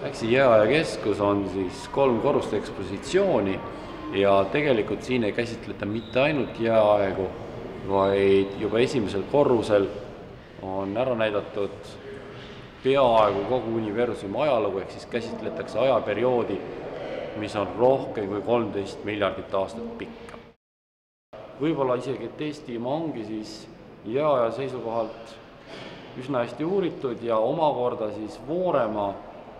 Läksi jääajakeskus on siis 3 korrust ekspositsiooni ja tegelikult siin ei käsitleta mitte ainult jääaegu, vaid juba esimesel korrusel on ära näidatud peaaegu kogu universumi ajalugu, ehk siis käsitletakse ajaperioodi, mis on rohkem kui 13 miljardit aastat pikka. Võib-olla isegi, et Eestimaa ongi siis jääaja seisukohalt üsna hästi uuritud ja omakorda siis Vooremaa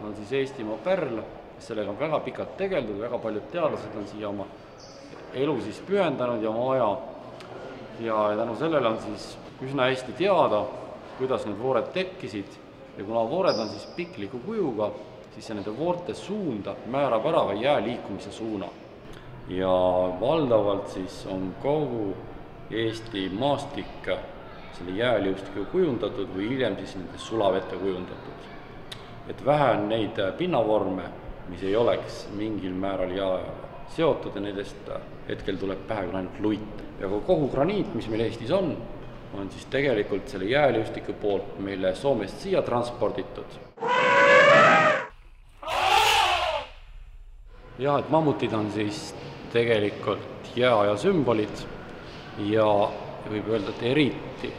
on siis Eestimaa pärl, sellega on väga pikalt tegeldud, väga paljud teadlased on siia oma elu siis pühendanud ja oma aja. Ja tänu sellele on siis üsna hästi teada, kuidas need voored tekkisid ja kuna voored on siis pikliku kujuga, siis nende voorte suunda määrab ära ka jää liikumise suuna. Ja valdavalt siis on kogu Eesti maastik selle jääliustikuga kujundatud või hiljem siis nende sulavette kujundatud. Et vähe on neid pinnavorme, mis ei oleks mingil määral jääajaga seotud ja nendest hetkel tuleb pähe küll ainult luit. Ja kogu graniit, mis meil Eestis on siis tegelikult selle jääliustiku poolt meile Soomest siia transporditud. Ja et mammutid on siis tegelikult jääaja sümbolid ja võib öelda, et eriti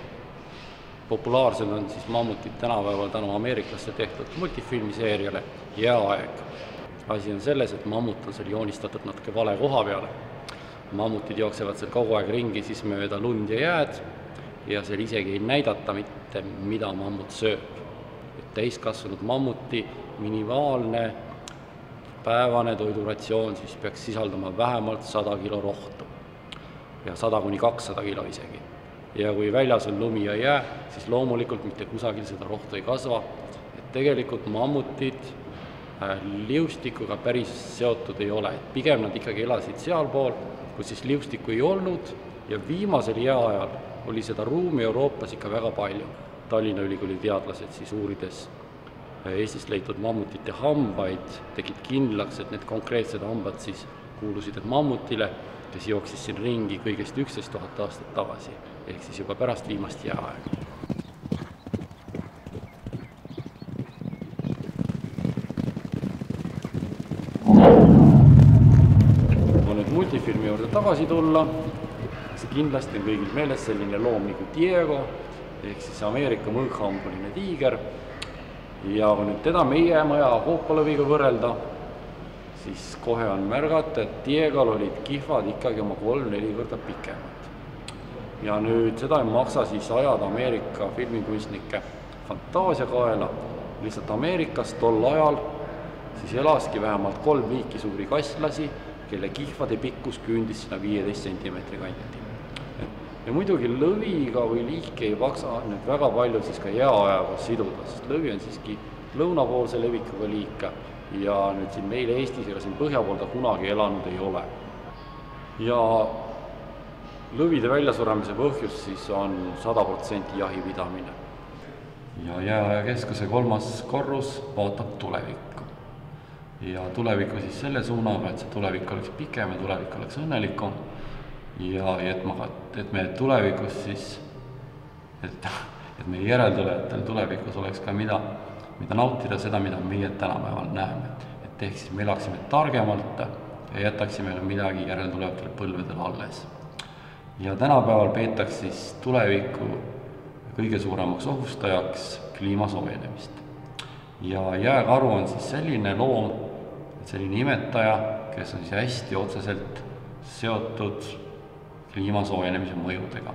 populaarsed on siis mammutid tänapäeval tänu ameeriklaste tehtud multifilmiseeriale Jääaeg. Asi on selles, et mammut on seal joonistatud natuke vale koha peale. Mammutid jooksevad seal kogu aeg ringi siis mööda lund ja jääd ja seal isegi ei näidata mitte, mida mammut sööb. Et täiskasvanud mammuti minimaalne päevane toiduratsioon siis peaks sisaldama vähemalt 100 kilo rohtu ja 100–200 kilo isegi. Ja kui väljas on lumi ja jää, siis loomulikult mitte kusagil seda rohtu ei kasva. Et tegelikult mammutid liustikuga päris seotud ei ole. Et pigem nad ikkagi elasid sealpool, kus siis liustikku ei olnud ja viimasel jääajal oli seda ruumi Euroopas ikka väga palju. Tallinna Ülikooli teadlased siis uurides Eestist leitud mammutite hambaid tegid kindlaks, et need konkreetsed hambad siis kuulusid mammutile, kes jooksis siin ringi kõigest 11 000 aastat tagasi, ehk siis juba pärast viimast jääaega. Kui nüüd multifilmi juurde tagasi tulla, siis kindlasti on kõigil meeles selline loom nagu Diego, ehk siis Ameerika mõõghambuline tiiger. Ja kui nüüd teda meie maja koopalõviga võrrelda, siis kohe on märgata, et Diegol olid kihvad ikkagi oma 3–4 korda pikemad. Ja nüüd seda ei maksa siis ajada Ameerika filmikunstnike fantaasiakaela. Lihtsalt Ameerikas tol ajal siis elaski vähemalt 3 liiki suuri kastlasi, kelle kihvade pikkus küündis sinna 15 cm kanti. Ja muidugi lõviga või liiki ei maksa nüüd väga palju siis ka jääajaga siduda, sest lõvi on siiski lõunapoolse levikuga liik ja nüüd siin meil Eestis ega siin põhja pool ta kunagi elanud ei ole. Ja lõvide väljasuremise põhjus siis on 100% jahipidamine. Ja jääajakeskuse 3. korrus vaatab tulevikku. Ja tulevikku siis selle suunaga, et see tulevik oleks pikem ja tulevik oleks õnnelikum. Ja et me tulevikus siis, et meie järeltulejatel tulevikus oleks ka mida nautida seda, mida meie tänapäeval näeme. Et ehk siis me elaksime targemalt ja jätaksime midagi järeltulevatele põlvedele alles. Ja tänapäeval peetaks siis tuleviku kõige suuremaks ohustajaks kliima soojenemist. Ja jääkaru on siis selline loom, selline imetaja, kes on siis hästi otseselt seotud kliima soojenemise mõjudega.